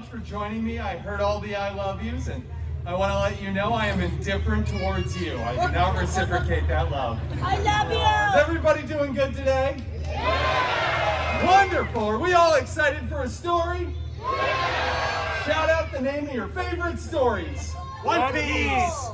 for joining me. I heard all the I love yous, and I want to let you know I am indifferent towards you. I do not reciprocate that love. I love you! Is everybody doing good today? Yeah! Wonderful! Are we all excited for a story? Yeah! Shout out the name of your favorite stories. One Piece!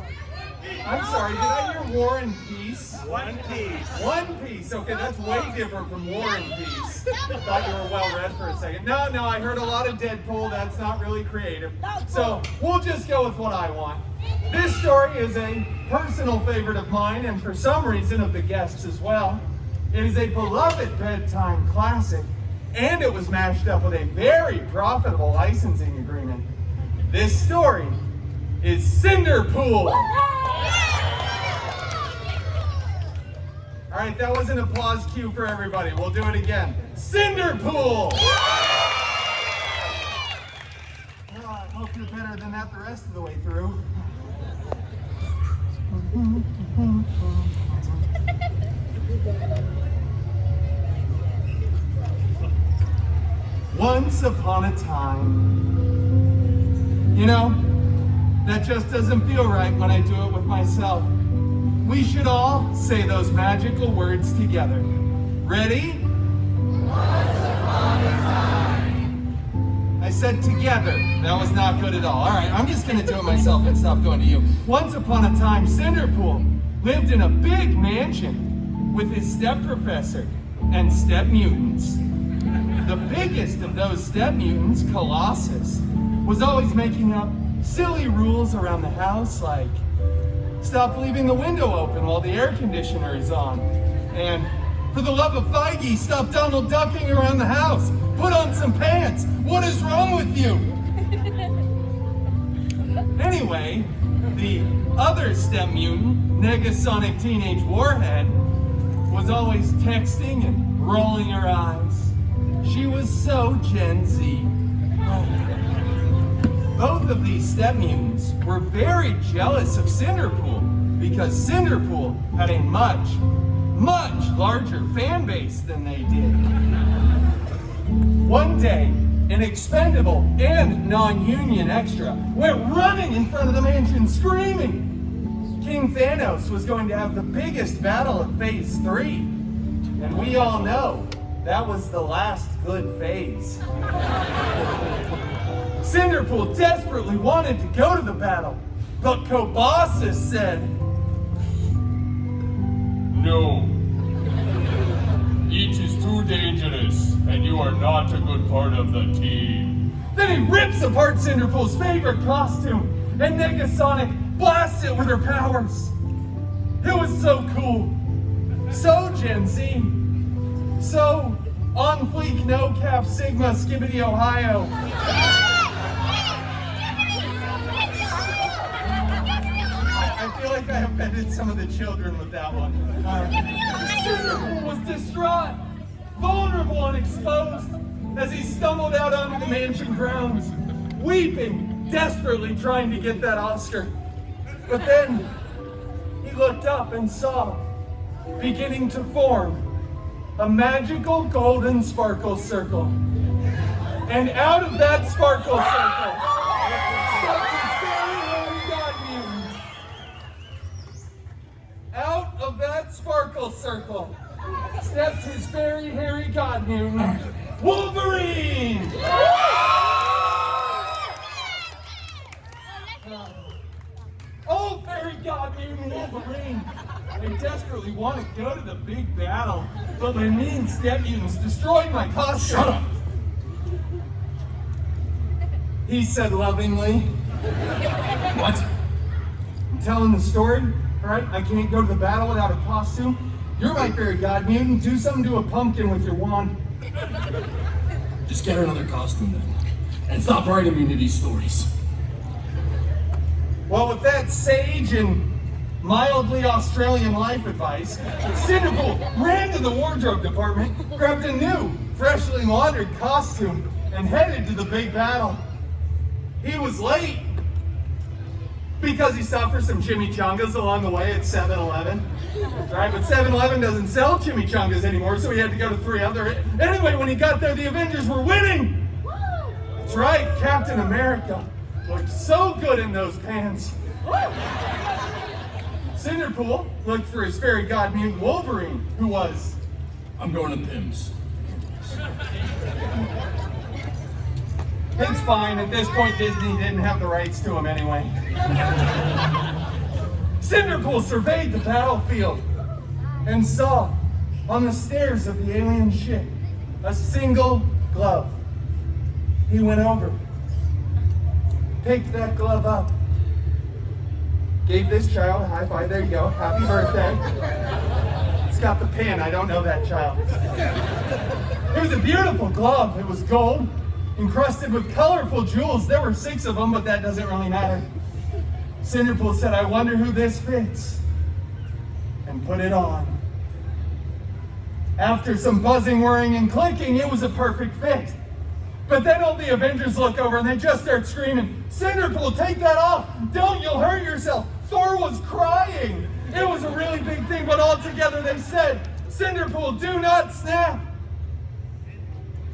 I'm sorry, did I hear War and Peace? One Piece. One Piece. Okay, that's way different from War and Peace. Thought you were well read for a second. No, I heard a lot of Deadpool. That's not really creative. So we'll just go with what I want. This story is a personal favorite of mine, and for some reason of the guests as well. It is a beloved bedtime classic, and it was mashed up with a very profitable licensing agreement. This story is Cinderpool. All right, that was an applause cue for everybody. We'll do it again. Cinderpool! Well, I hope you're better than that the rest of the way through. Once upon a time. You know, that just doesn't feel right when I do it with myself. We should all say those magical words together. Ready? Once upon a time. I said together. That was not good at all. All right, I'm just going to do it myself and stop doing it to you. Once upon a time, Cinderpool lived in a big mansion with his step-professor and step-mutants. The biggest of those step-mutants, Colossus, was always making up silly rules around the house like stop leaving the window open while the air conditioner is on. And for the love of Feige, stop Donald ducking around the house. Put on some pants. What is wrong with you? Anyway, the other step mutant, Negasonic Teenage Warhead, was always texting and rolling her eyes. She was so Gen Z. Both of these step mutants were very jealous of Cinderpool because Cinderpool had a much, much larger fan base than they did. One day, an expendable and non-union extra went running in front of the mansion screaming. King Thanos was going to have the biggest battle of Phase 3. And we all know that was the last good phase. Cinderpool desperately wanted to go to the battle, but Colossus said, "No. It is too dangerous, and you are not a good part of the team." Then he rips apart Cinderpool's favorite costume, and Negasonic blasts it with her powers. It was so cool, so Gen Z, so on fleek, no cap, Sigma, Skibbity, Ohio. I feel like I offended some of the children with that one. Cinderpool was distraught, vulnerable and exposed as he stumbled out onto the mansion grounds, weeping, desperately trying to get that Oscar. But then he looked up and saw, beginning to form, a magical golden sparkle circle. And out of that sparkle circle, stepped his very hairy god mutant. Out of that sparkle circle, stepped his very hairy god mutant, Wolverine! Oh, fairy god mutant Wolverine! I desperately want to go to the big battle, but my mean step mutants destroyed my costume. Shut up! He said lovingly. What? I'm telling the story, all right? I can't go to the battle without a costume. You're my fairy god mutant. Do something to a pumpkin with your wand. Just get her another costume then. And stop writing me into these stories. Well, with that sage and mildly Australian life advice, Cinderpool ran to the wardrobe department, grabbed a new, freshly laundered costume, and headed to the big battle. He was late because he stopped for some chimichangas along the way at 7-Eleven. Right, but 7-Eleven doesn't sell chimichangas anymore, so he had to go to 3 other. Anyway, when he got there, the Avengers were winning. That's right, Captain America looked so good in those pants. Cinderpool looked for his fairy god named Wolverine, who was... I'm going to Pim's. It's fine, at this point Disney didn't have the rights to him anyway. Cinderpool surveyed the battlefield and saw on the stairs of the alien ship a single glove. He went over, picked that glove up, gave this child a high five. There you go, happy birthday. It's got the pin, I don't know that child. It was a beautiful glove. It was gold, encrusted with colorful jewels. There were 6 of them, but that doesn't really matter. Cinderpool said, I wonder who this fits, and put it on. After some buzzing, whirring, and clicking, it was a perfect fit. But then all the Avengers look over and they just start screaming, Cinderpool, take that off! Don't, you'll hurt yourself! Thor was crying! It was a really big thing, but all together they said, Cinderpool, do not snap!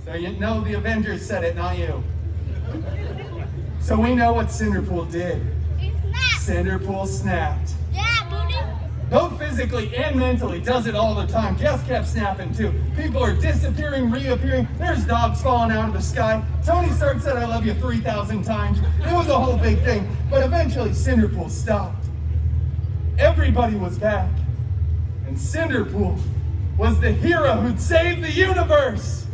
So you know the Avengers said it, not you. So we know what Cinderpool did. Cinderpool snapped. Yeah, booty. Both physically and mentally, does it all the time. Jess kept snapping too. People are disappearing, reappearing. There's dogs falling out of the sky. Tony Stark said I love you 3,000 times. It was a whole big thing. But eventually Cinderpool stopped. Everybody was back. And Cinderpool was the hero who'd saved the universe.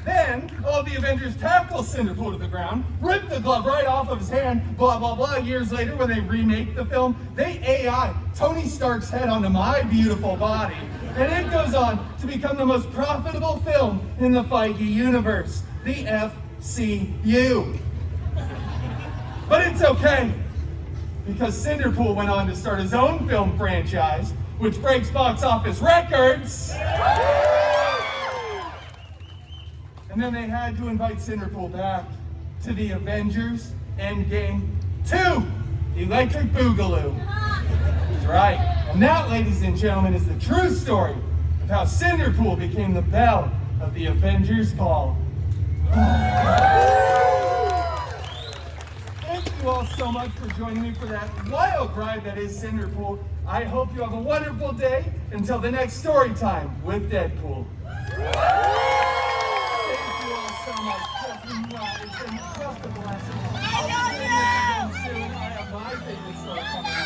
Then, all the Avengers tackle Cinderpool to the ground, rip the glove right off of his hand, blah, blah, blah. Years later, when they remake the film, they AI Tony Stark's head onto my beautiful body. And it goes on to become the most profitable film in the Feige universe, the FCU. But it's okay, because Cinderpool went on to start his own film franchise, which breaks box office records. And then they had to invite Cinderpool back to the Avengers Endgame 2, Electric Boogaloo. That's right. And that, ladies and gentlemen, is the true story of how Cinderpool became the belle of the Avengers Ball. Thank you all so much for joining me for that wild ride that is Cinderpool. I hope you have a wonderful day until the next story time with Deadpool. So much. It's been just a blessing. I'll be doing this again soon. I have my favorite story coming